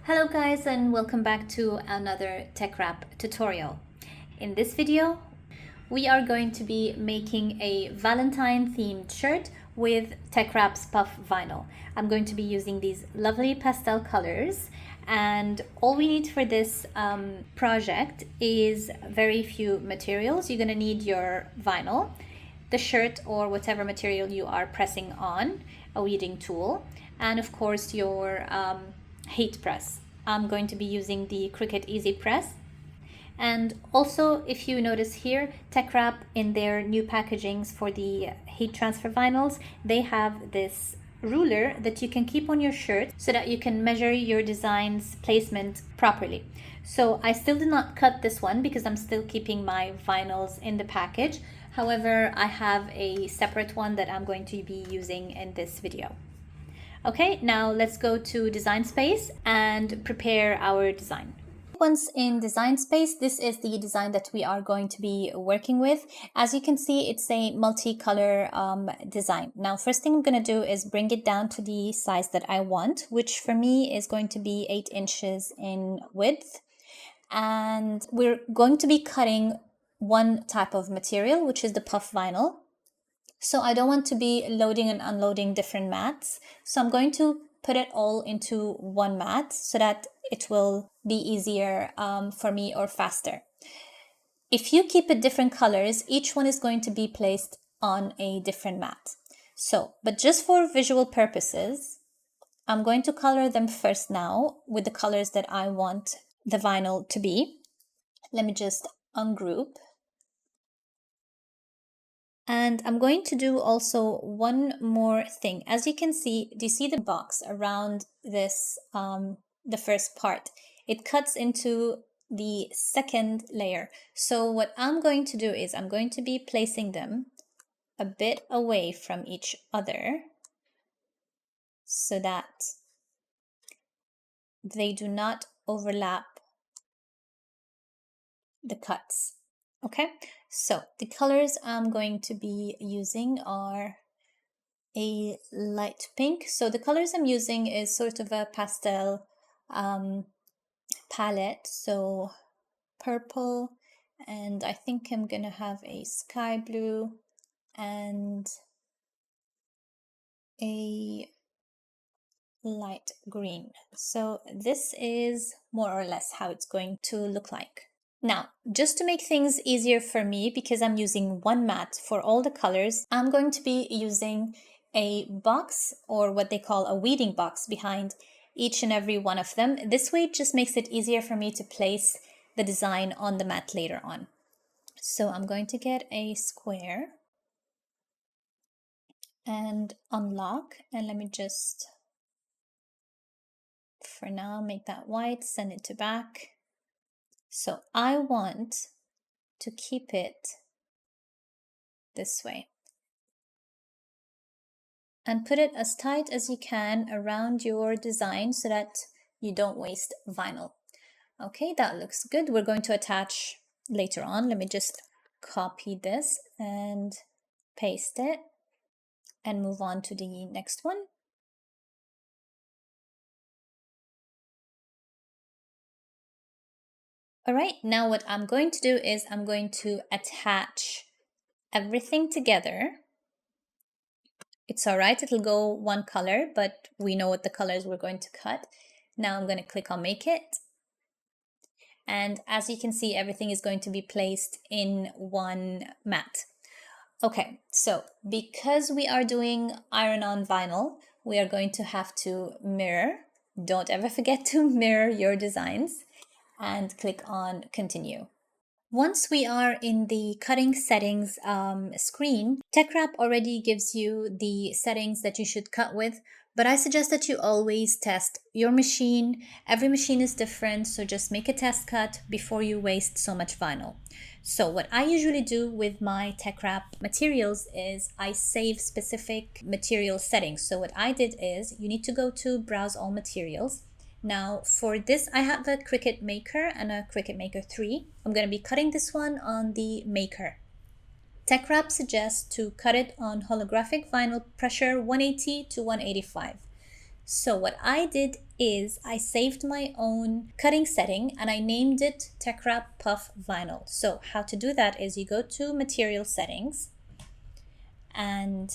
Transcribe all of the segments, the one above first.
Hello guys, and welcome back to another TeckWrap tutorial. In this video, we are going to be making a Valentine themed shirt with TeckWrap's Puff vinyl. I'm going to be using these lovely pastel colors, and all we need for this project is very few materials. You're going to need your vinyl, the shirt or whatever material you are pressing on, a weeding tool, and of course your heat press. I'm going to be using the Cricut Easy Press. And also, if you notice here, TeckWrap in their new packagings for the heat transfer vinyls, they have this ruler that you can keep on your shirt so that you can measure your design's placement properly. So I still did not cut this one because I'm still keeping my vinyls in the package. However, I have a separate one that I'm going to be using in this video. Okay, now let's go to Design Space and prepare our design. Once in Design Space, this is the design that we are going to be working with. As you can see, it's a multicolor design. Now, first thing I'm going to do is bring it down to the size that I want, which for me is going to be 8 inches in width. And we're going to be cutting one type of material, which is the puff vinyl. So I don't want to be loading and unloading different mats. So I'm going to put it all into one mat so that it will be easier for me or faster. If you keep it different colors, each one is going to be placed on a different mat. So, but just for visual purposes, I'm going to color them first now with the colors that I want the vinyl to be. Let me just ungroup. And I'm going to do also one more thing. As you can see, do you see the box around this, the first part? It cuts into the second layer. So what I'm going to do is I'm going to be placing them a bit away from each other so that they do not overlap the cuts. Okay, so the colors I'm going to be using are a light pink. So the colors I'm using is sort of a pastel palette. So purple, and I think I'm gonna have a sky blue and a light green. So this is more or less how it's going to look like. Now, just to make things easier for me, because I'm using one mat for all the colors, I'm going to be using a box, or what they call a weeding box, behind each and every one of them. This way it just makes it easier for me to place the design on the mat later on. So I'm going to get a square and unlock, and let me just, for now, make that white, send it to back. So I want to keep it this way. And put it as tight as you can around your design so that you don't waste vinyl. Okay, that looks good. We're going to attach later on. Let me just copy this and paste it and move on to the next one. All right, now what I'm going to do is I'm going to attach everything together. It's all right, it'll go one color, but we know what the colors we're going to cut. Now I'm going to click on Make It. And as you can see, everything is going to be placed in one mat. Okay, so because we are doing iron-on vinyl, we are going to have to mirror. Don't ever forget to mirror your designs, and click on Continue. Once we are in the cutting settings screen, TeckWrap already gives you the settings that you should cut with, but I suggest that you always test your machine. Every machine is different, so just make a test cut before you waste so much vinyl. So what I usually do with my TeckWrap materials is I save specific material settings. So what I did is you need to go to Browse All Materials. Now for this, I have a Cricut Maker and a Cricut Maker 3. I'm going to be cutting this one on the Maker. TeckWrap suggests to cut it on holographic vinyl pressure 180 to 185. So what I did is I saved my own cutting setting and I named it TeckWrap Puff Vinyl. So how to do that is you go to Material Settings and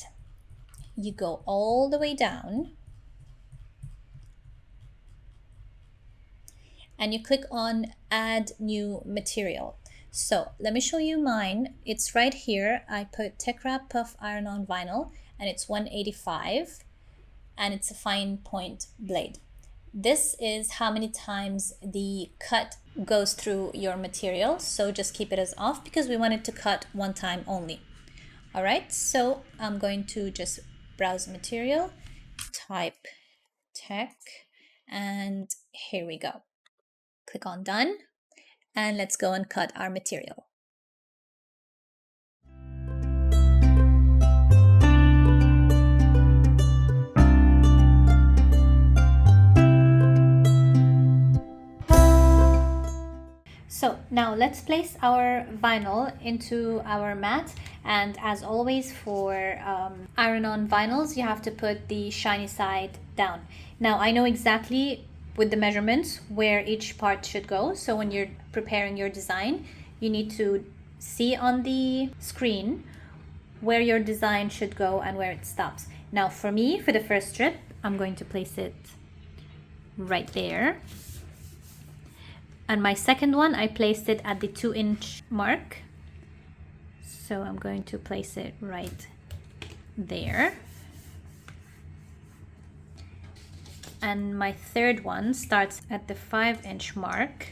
you go all the way down and you click on Add New Material. So let me show you mine. It's right here. I put TeckWrap Puff Iron-On Vinyl and it's 185 and it's a fine point blade. This is how many times the cut goes through your material. So just keep it as off because we want it to cut one time only. All right, so I'm going to just browse material, type tech, and here we go. Click on done, and let's go and cut our material. So now let's place our vinyl into our mat, and as always for iron-on vinyls you have to put the shiny side down. Now I know exactly with the measurements where each part should go, so when you're preparing your design you need to see on the screen where your design should go and where it stops. Now for me, for the first strip, I'm going to place it right there. And my second one, I placed it at the 2-inch mark. So I'm going to place it right there. And my third one starts at the 5-inch mark.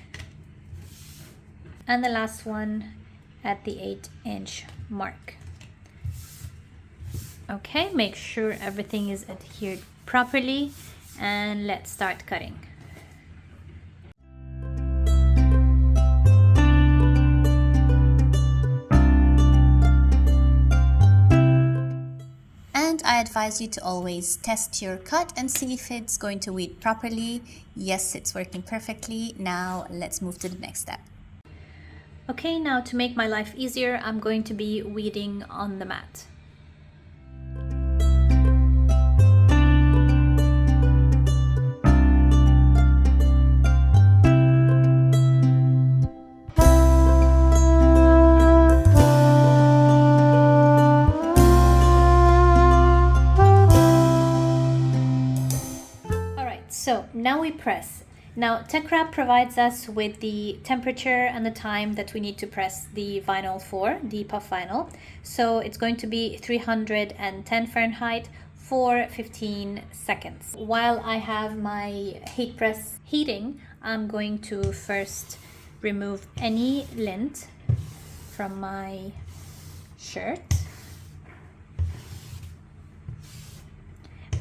And the last one at the 8-inch mark. Okay, make sure everything is adhered properly and let's start cutting. I advise you to always test your cut and see if it's going to weed properly. Yes, it's working perfectly. Now let's move to the next step. Okay, now to make my life easier, I'm going to be weeding on the mat. So now we press. Now TeckWrap provides us with the temperature and the time that we need to press the vinyl for, the puff vinyl. So it's going to be 310 Fahrenheit for 15 seconds. While I have my heat press heating, I'm going to first remove any lint from my shirt.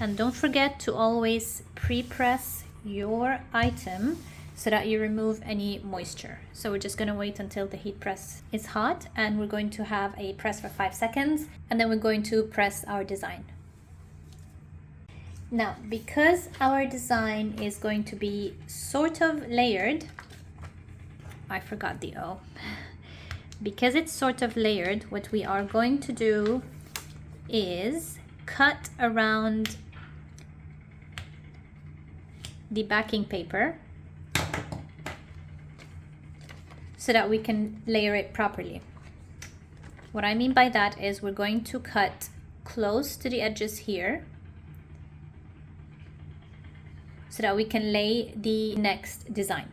And don't forget to always pre-press your item so that you remove any moisture. So we're just going to wait until the heat press is hot and we're going to have a press for 5 seconds and then we're going to press our design. Now, because our design is going to be sort of layered, I forgot the O. Because it's sort of layered, what we are going to do is cut around the backing paper so that we can layer it properly. What I mean by that is we're going to cut close to the edges here so that we can lay the next design.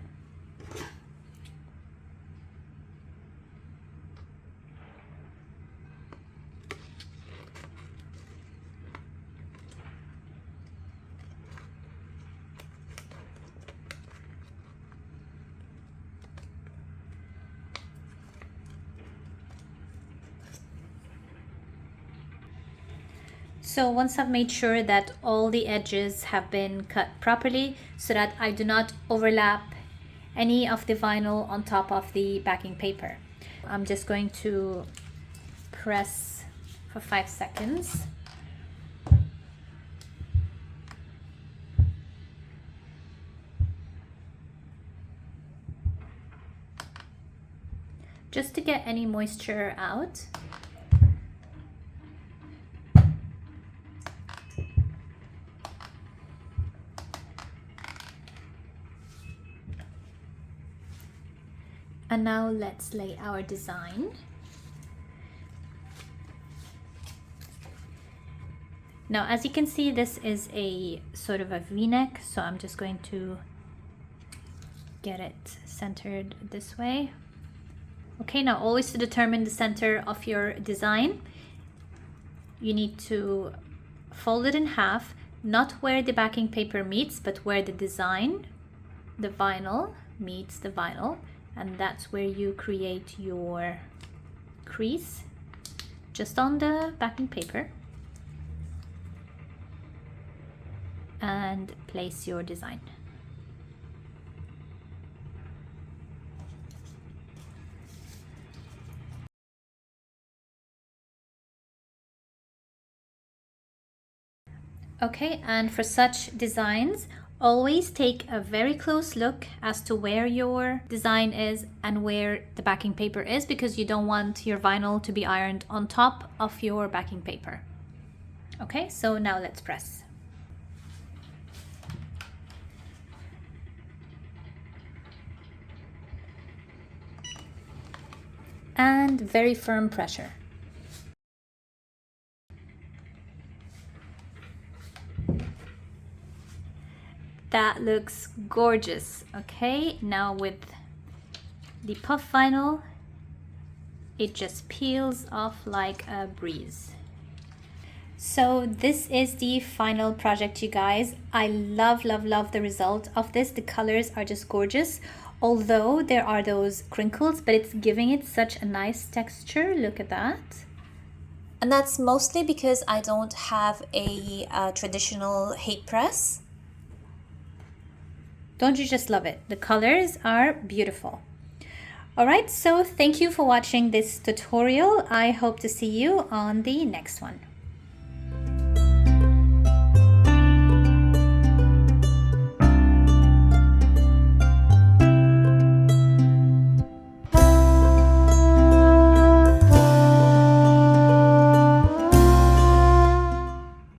So once I've made sure that all the edges have been cut properly so that I do not overlap any of the vinyl on top of the backing paper, I'm just going to press for 5 seconds. Just to get any moisture out. And now let's lay our design. Now, as you can see, this is a sort of a V-neck, so I'm just going to get it centered this way. Okay, now always to determine the center of your design, you need to fold it in half, not where the backing paper meets, but where the design, the vinyl, meets the vinyl, and that's where you create your crease, just on the backing paper, and place your design. Okay, and for such designs, always take a very close look as to where your design is and where the backing paper is, because you don't want your vinyl to be ironed on top of your backing paper. Okay, so now let's press. And very firm pressure. That looks gorgeous. Okay, now with the puff vinyl, it just peels off like a breeze. So this is the final project, you guys. I love the result of this. The colors are just gorgeous, although there are those crinkles, but it's giving it such a nice texture. Look at that. And that's mostly because I don't have a traditional heat press. Don't you just love it? The colors are beautiful. All right, so thank you for watching this tutorial. I hope to see you on the next one.